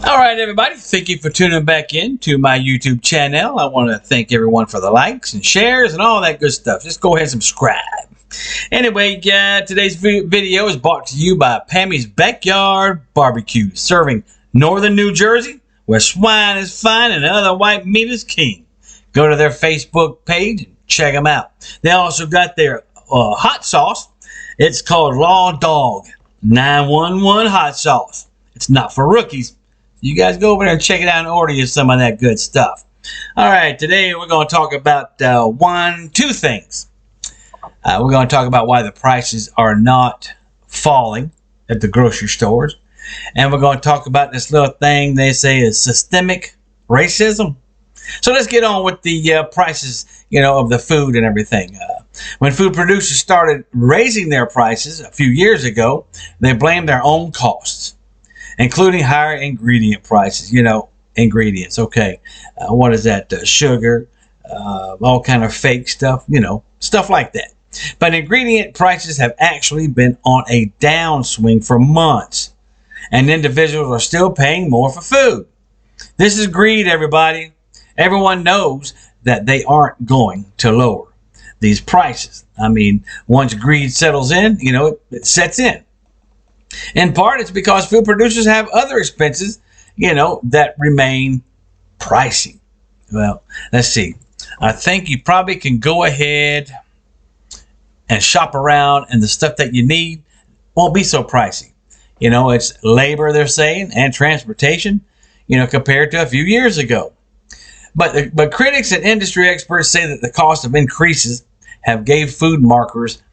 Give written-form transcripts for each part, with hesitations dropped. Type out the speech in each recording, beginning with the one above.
All right, everybody. Thank you for tuning back in to my YouTube channel. I want to thank everyone for the likes and shares and all that good stuff. Just go ahead and subscribe. Anyway, today's video is brought to you by Pammy's Backyard Barbecue, serving northern New Jersey, where swine is fine and other white meat is king. Go to their Facebook page and check them out. They also got their hot sauce. It's called Raw Dog 911 hot sauce. It's not for rookies. You guys go over there and check it out and order you some of that good stuff. All right, today we're going to talk about two things. We're going to talk about why the prices are not falling at the grocery stores. And we're going to talk about this little thing they say is systemic racism. So let's get on with the prices, of the food and everything. When food producers started raising their prices a few years ago, they blamed their own costs, including higher ingredient prices. Ingredients. Okay, what is that? Sugar, all kind of fake stuff. Stuff like that. But ingredient prices have actually been on a downswing for months, and individuals are still paying more for food. This is greed, everybody. Everyone knows that they aren't going to lower these prices. I mean, once greed settles in, it sets in. In part, it's because food producers have other expenses, that remain pricey. Well, let's see. I think you probably can go ahead and shop around, and the stuff that you need won't be so pricey. It's labor, they're saying, and transportation, compared to a few years ago. But critics and industry experts say that the cost of increases have gave food makers,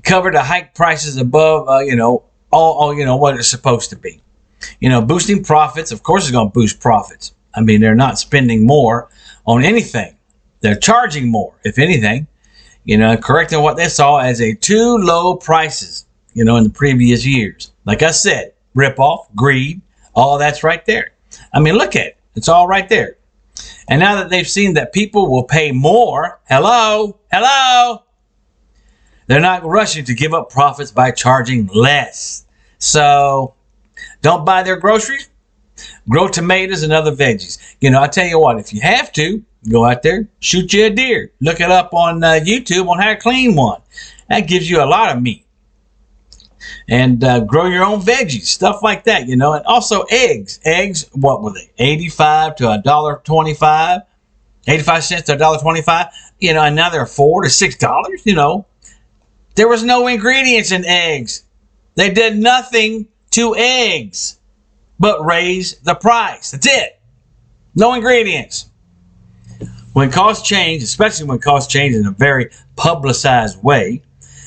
covered to hike prices above, what it's supposed to be. Boosting profits, of course, is going to boost profits. I mean, they're not spending more on anything. They're charging more, if anything, correcting what they saw as too low prices, in the previous years. Like I said, rip-off, greed, all that's right there. I mean, look at it. It's all right there. And now that they've seen that people will pay more, hello, they're not rushing to give up profits by charging less. So don't buy their groceries. Grow tomatoes and other veggies. I tell you what, if you have to, go out there, shoot you a deer. Look it up on YouTube on how to clean one. That gives you a lot of meat. And grow your own veggies, stuff like that, and also eggs. Eggs, what were they? 85 to $1.25, 85 cents to $1.25. And now they're $4 to $6. There was no ingredients in eggs. They did nothing to eggs but raise the price. That's it. No ingredients. When costs change, especially when costs change in a very publicized way,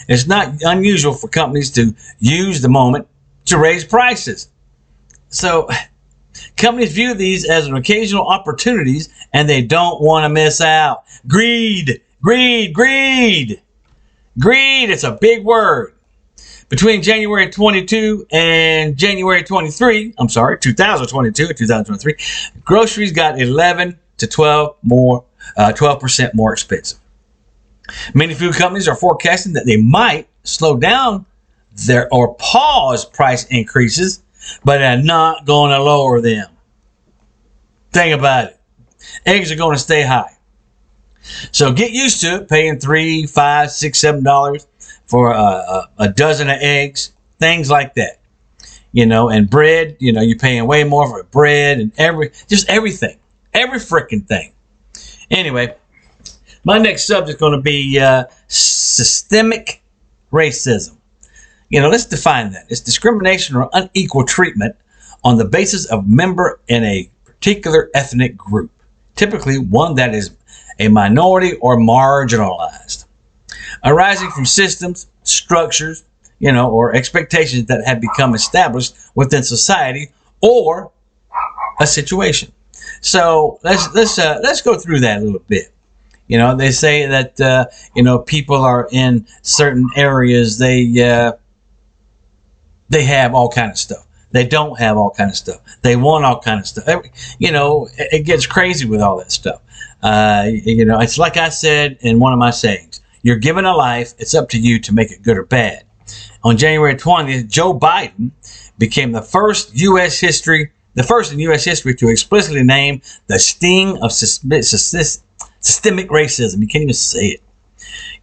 it's not unusual for companies to use the moment to raise prices. So companies view these as an occasional opportunities, and they don't want to miss out. Greed, greed, greed. Greed, it's a big word. Between January 22 and January 2022 and 2023, groceries got 11 to 12% more expensive. Many food companies are forecasting that they might slow down or pause price increases, but are not going to lower them. Think about it. Eggs are going to stay high. So get used to it, paying $3, $5, $6, $7 for a dozen of eggs, things like that. And bread, you're paying way more for bread and everything, every freaking thing. Anyway, my next subject is going to be systemic racism. Let's define that. It's discrimination or unequal treatment on the basis of member in a particular ethnic group, typically one that is a minority or marginalized, arising from systems, structures, or expectations that have become established within society or a situation. So let's go through that a little bit. They say that people are in certain areas, they have all kind of stuff. They don't have all kind of stuff. They want all kind of stuff. It gets crazy with all that stuff. It's like I said in one of my sayings, you're given a life. It's up to you to make it good or bad. On January 20th, Joe Biden became the first in U.S. history to explicitly name the sting of systemic racism. You can't even say it.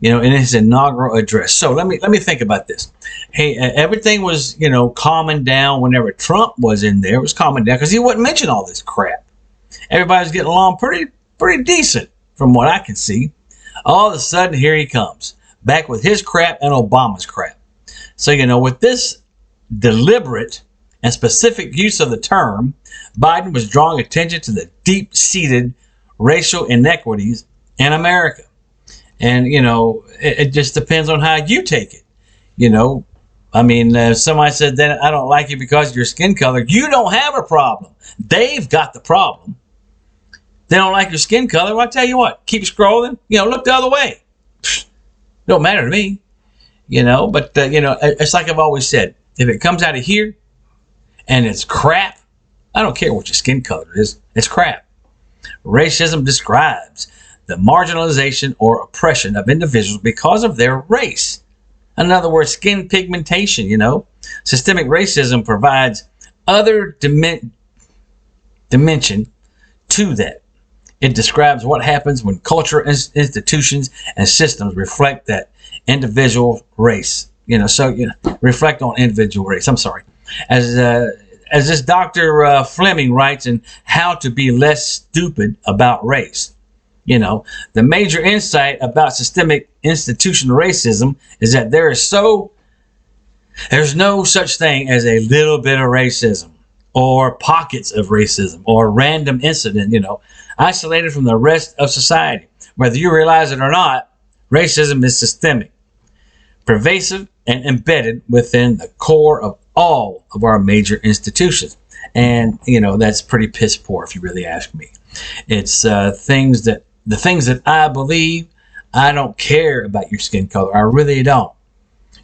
In his inaugural address. So let me think about this. Hey, everything was, calming down whenever Trump was in there. It was calming down because he wouldn't mention all this crap. Everybody's getting along pretty decent from what I can see. All of a sudden, here he comes, back with his crap and Obama's crap. So, with this deliberate and specific use of the term, Biden was drawing attention to the deep-seated racial inequities in America. And, it just depends on how you take it. If somebody said that I don't like you because of your skin color, you don't have a problem. They've got the problem. They don't like your skin color. Well, I tell you what, keep scrolling, look the other way. Don't matter to me, but, it's like I've always said, if it comes out of here and it's crap, I don't care what your skin color is. It's crap. Racism describes the marginalization or oppression of individuals because of their race. In other words, skin pigmentation, Systemic racism provides other dimension to that. It describes what happens when culture, institutions, and systems reflect that individual race. Reflect on individual race. I'm sorry. As this Dr. Fleming writes in How to Be Less Stupid About Race, the major insight about systemic institutional racism is that there's no such thing as a little bit of racism or pockets of racism or random incident, isolated from the rest of society. Whether you realize it or not, racism is systemic, pervasive, and embedded within the core of all of our major institutions. And, that's pretty piss poor if you really ask me. It's the things that I believe. I don't care about your skin color. I really don't.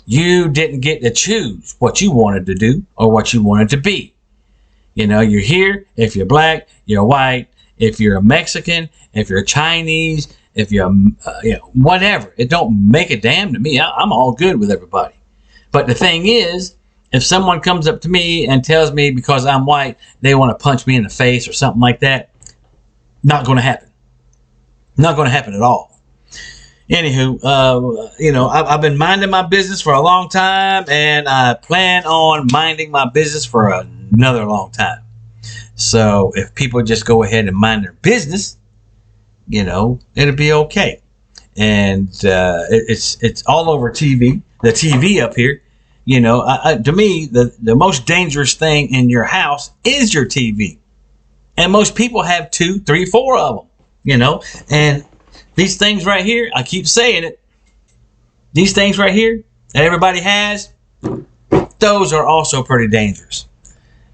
You didn't get to choose what you wanted to do or what you wanted to be. You're here. If you're black, you're white. If you're a Mexican, if you're Chinese, if you're, whatever. It don't make a damn to me. I'm all good with everybody. But the thing is, if someone comes up to me and tells me because I'm white, they want to punch me in the face or something like that, not going to happen. Not going to happen at all. Anywho, I've been minding my business for a long time, and I plan on minding my business for another long time. So if people just go ahead and mind their business, it'll be okay. And it's all over TV. The TV up here, to me, the most dangerous thing in your house is your TV. And most people have 2, 3, 4 of them. And these things right here, I keep saying it, these things right here that everybody has, those are also pretty dangerous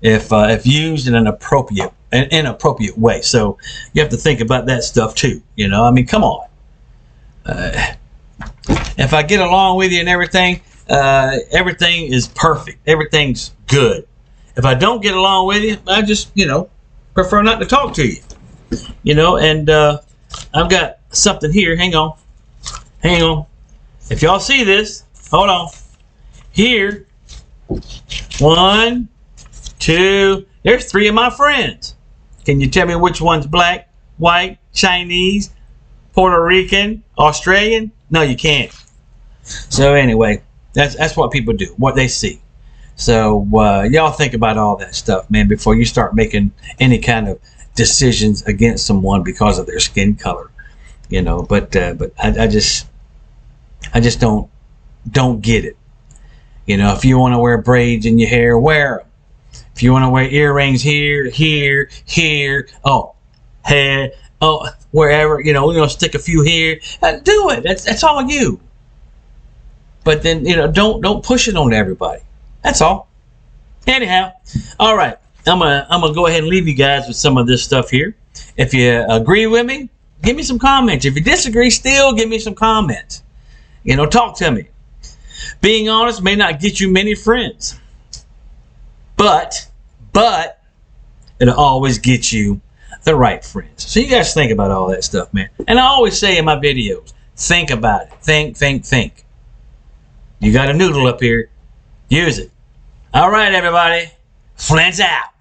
if used in an inappropriate way. So you have to think about that stuff too. Come on. If I get along with you and everything is perfect. Everything's good. If I don't get along with you, I just, prefer not to talk to you. And I've got something here. Hang on. If y'all see this, hold on. Here, 1, 2, there's 3 of my friends. Can you tell me which one's black, white, Chinese, Puerto Rican, Australian? No, you can't. So anyway, that's what people do, what they see. So y'all think about all that stuff, man, before you start making any kind of decisions against someone because of their skin color, but I just don't get it. If you want to wear braids in your hair, wear them. If you want to wear earrings here, wherever, stick a few here, do it. That's all you. But then, don't push it on everybody. That's all. Anyhow, all right. I'm gonna go ahead and leave you guys with some of this stuff here. If you agree with me, give me some comments. If you disagree, still give me some comments. Talk to me. Being honest may not get you many friends, but it'll always get you the right friends. So you guys think about all that stuff, man. And I always say in my videos, think about it. Think. You got a noodle up here. Use it. All right, everybody. Flint's out.